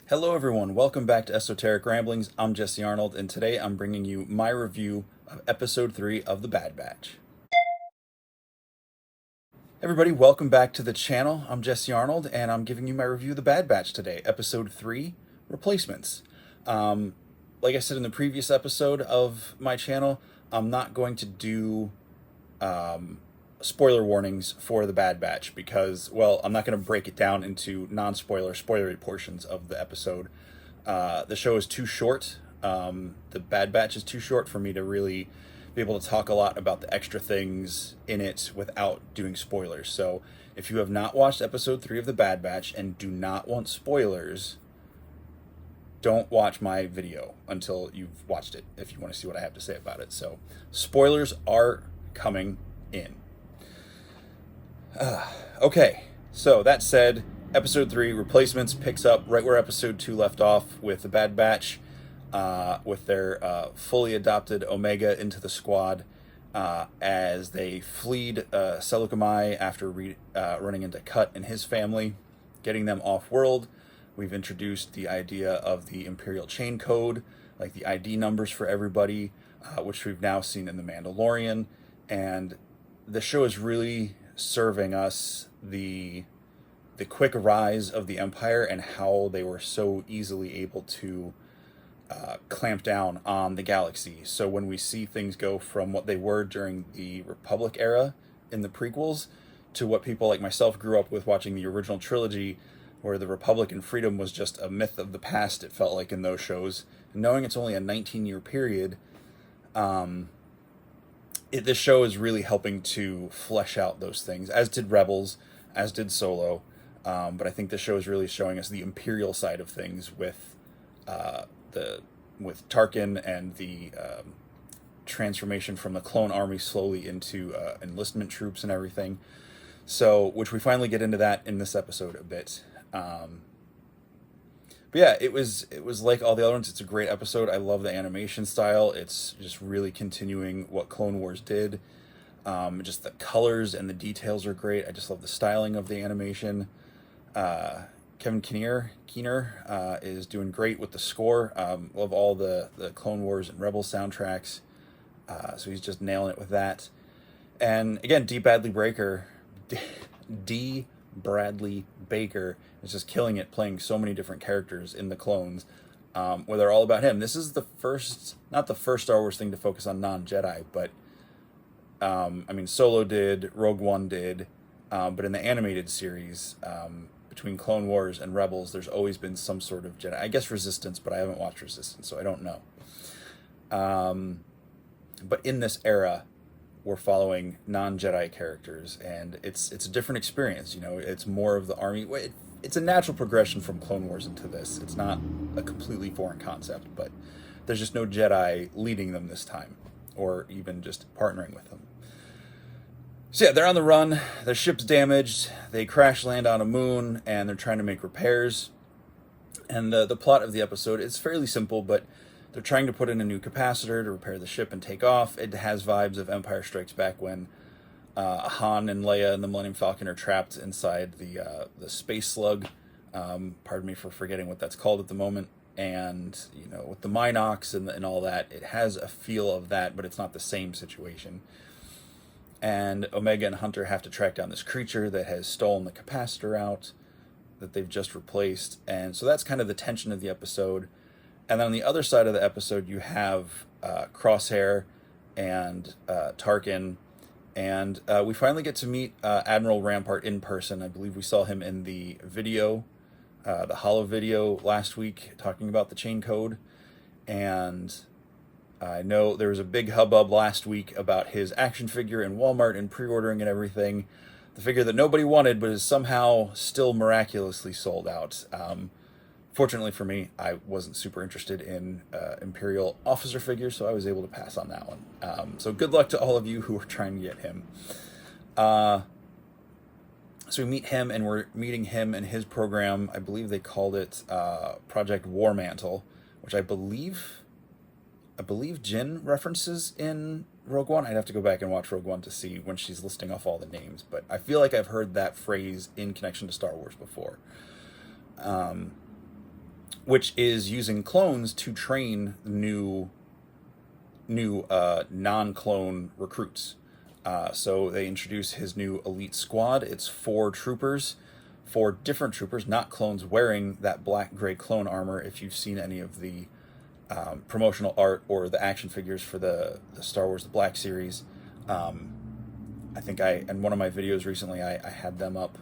Hello everyone, welcome back to Esoteric Ramblings. I'm Jesse Arnold, and today I'm bringing you my review of Episode 3 of The Bad Batch. Everybody, welcome back to the channel. I'm Jesse Arnold, and I'm giving you my review of The Bad Batch today, Episode 3, Replacements. Like I said in the previous episode of my channel, I'm not going to do spoiler warnings for The Bad Batch because, well, I'm not going to break it down into spoilery portions of the episode. The show is too short. The Bad Batch is too short for me to really be able to talk a lot about the extra things in it without doing spoilers. So if you have not watched episode 3 of The Bad Batch and do not want spoilers, don't watch my video until you've watched it if you want to see what I have to say about it. So spoilers are coming in. Okay, so that said, episode 3, Replacements, picks up right where episode 2 left off with the Bad Batch, with their fully adopted Omega into the squad, as they fleed Seleucami after running into Cut and his family, getting them off-world. We've introduced the idea of the Imperial Chain Code, like the ID numbers for everybody, which we've now seen in The Mandalorian, and the show is really serving us the quick rise of the Empire and how they were so easily able to clamp down on the galaxy. So when we see things go from what they were during the Republic era in the prequels to what people like myself grew up with watching the original trilogy, where the Republic and freedom was just a myth of the past, it felt like in those shows, and knowing it's only a 19-year period, this show is really helping to flesh out those things, as did Rebels, as did Solo. But I think the show is really showing us the Imperial side of things with Tarkin and the transformation from the clone army slowly into enlistment troops and everything. So, which we finally get into that in this episode a bit. But yeah, it was like all the other ones. It's a great episode. I love the animation style. It's just really continuing what Clone Wars did. Just the colors and the details are great. I just love the styling of the animation. Kevin Keener is doing great with the score. Love all the Clone Wars and Rebels soundtracks. So he's just nailing it with that. And again, D. Bradley Baker is just killing it, playing so many different characters in the clones, where they're all about him. This is not the first Star Wars thing to focus on non-Jedi, but I mean, Solo did, Rogue One did, but in the animated series, between Clone Wars and Rebels, there's always been some sort of Jedi. I guess Resistance, but I haven't watched Resistance, so I don't know. But in this era, we're following non-Jedi characters, and it's a different experience. You know, it's more of the army. It's a natural progression from Clone Wars into this. It's not a completely foreign concept, but there's just no Jedi leading them this time, or even just partnering with them. So yeah, they're on the run. Their ship's damaged. They crash land on a moon, and they're trying to make repairs. And the plot of the episode is fairly simple, but they're trying to put in a new capacitor to repair the ship and take off. It has vibes of Empire Strikes Back when Han and Leia and the Millennium Falcon are trapped inside the space slug. Pardon me for forgetting what that's called at the moment. And, you know, with the Minox and all that, it has a feel of that, but it's not the same situation. And Omega and Hunter have to track down this creature that has stolen the capacitor out that they've just replaced. And so that's kind of the tension of the episode. And then on the other side of the episode, you have Crosshair and Tarkin. And we finally get to meet Admiral Rampart in person. I believe we saw him in the video, the holo video last week, talking about the chain code. And I know there was a big hubbub last week about his action figure in Walmart and pre-ordering and everything. The figure that nobody wanted, but is somehow still miraculously sold out. Fortunately for me, I wasn't super interested in Imperial officer figures, so I was able to pass on that one. So good luck to all of you who are trying to get him. So we meet him, and we're meeting him and his program. I believe they called it Project War Mantle, which I believe Jyn references in Rogue One. I'd have to go back and watch Rogue One to see when she's listing off all the names, but I feel like I've heard that phrase in connection to Star Wars before. which is using clones to train new non-clone recruits. So they introduce his new elite squad. It's 4 troopers, 4 different troopers, not clones, wearing that black-gray clone armor. If you've seen any of the promotional art or the action figures for the Star Wars The Black Series, I think in one of my videos recently, I had them up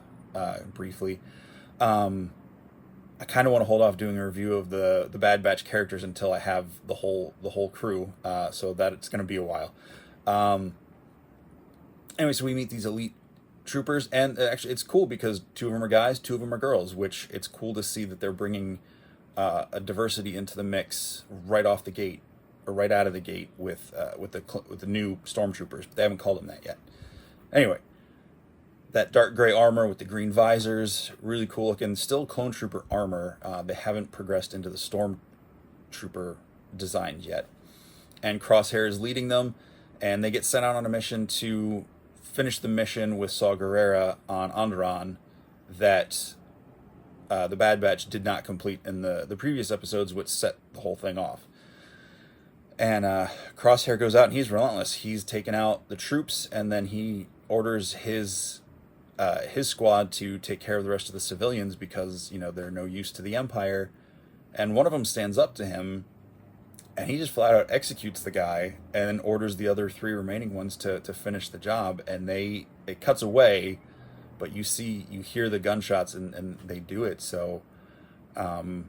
briefly. I kind of want to hold off doing a review of the Bad Batch characters until I have the whole crew, so that it's going to be a while. Anyway, so we meet these elite troopers, and actually it's cool because 2 of them are guys, 2 of them are girls, which it's cool to see that they're bringing a diversity into the mix right off the gate, or right out of the gate with the new stormtroopers. But they haven't called them that yet. Anyway, that dark gray armor with the green visors, really cool looking. Still clone trooper armor. They haven't progressed into the stormtrooper designs yet. And Crosshair is leading them, and they get sent out on a mission to finish the mission with Saw Gerrera on Onderon that the Bad Batch did not complete in the previous episodes, which set the whole thing off. And Crosshair goes out, and he's relentless. He's taken out the troops, and then he orders his squad to take care of the rest of the civilians because, they're no use to the Empire. And one of them stands up to him, and he just flat out executes the guy and then orders the other 3 remaining ones to finish the job. And it cuts away, but you hear the gunshots, and they do it. So, so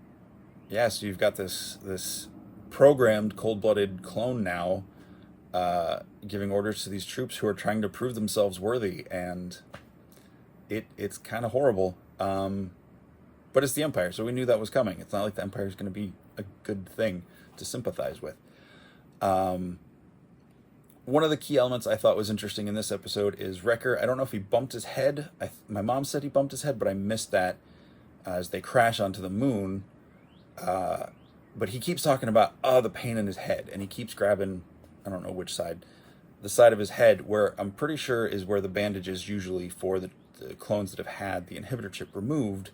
you've got this programmed cold-blooded clone now, giving orders to these troops who are trying to prove themselves worthy, and it's kind of horrible. But it's the Empire, so we knew that was coming. It's not like the Empire is going to be a good thing to sympathize with. One of the key elements I thought was interesting in this episode is Wrecker. I don't know if he bumped his head. My mom said he bumped his head, but I missed that as they crash onto the moon. But he keeps talking about, the pain in his head, and he keeps grabbing, I don't know which side, the side of his head, where I'm pretty sure is where the bandage is usually for the clones that have had the inhibitor chip removed.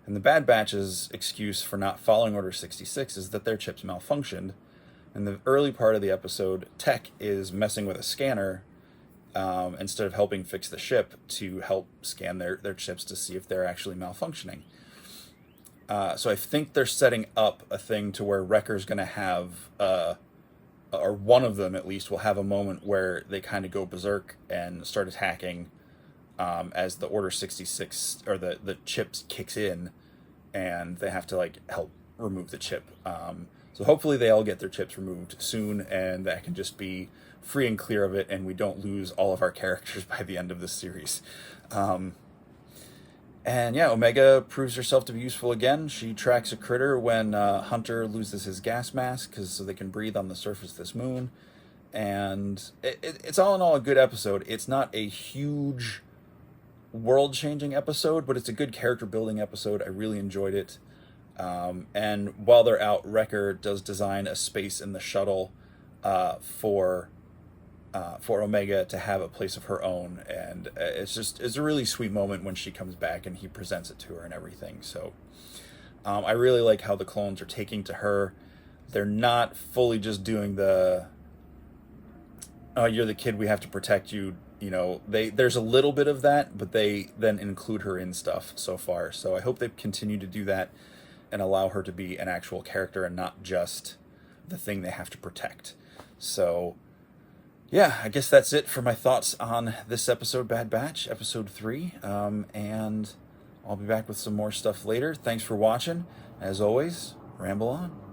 And the Bad Batch's excuse for not following Order 66 is that their chips malfunctioned. In the early part of the episode, Tech is messing with a scanner instead of helping fix the ship to help scan their chips to see if they're actually malfunctioning. So I think they're setting up a thing to where Wrecker's going to have, or one of them at least, will have a moment where they kind of go berserk and start attacking as the Order 66, or the chips kicks in, and they have to help remove the chip. So hopefully they all get their chips removed soon, and that can just be free and clear of it, and we don't lose all of our characters by the end of this series. And yeah, Omega proves herself to be useful again. She tracks a critter when Hunter loses his gas mask, so they can breathe on the surface of this moon. And it's all in all a good episode. It's not a huge world-changing episode, but it's a good character-building episode. I really enjoyed it. And while they're out, Wrecker does design a space in the shuttle for Omega to have a place of her own, and it's a really sweet moment when she comes back and he presents it to her and everything. So I really like how the clones are taking to her. They're not fully just doing the you're the kid, we have to protect you. There's a little bit of that, but they then include her in stuff so far. So I hope they continue to do that and allow her to be an actual character and not just the thing they have to protect. So yeah, I guess that's it for my thoughts on this episode, Bad Batch, episode 3. And I'll be back with some more stuff later. Thanks for watching. As always, ramble on.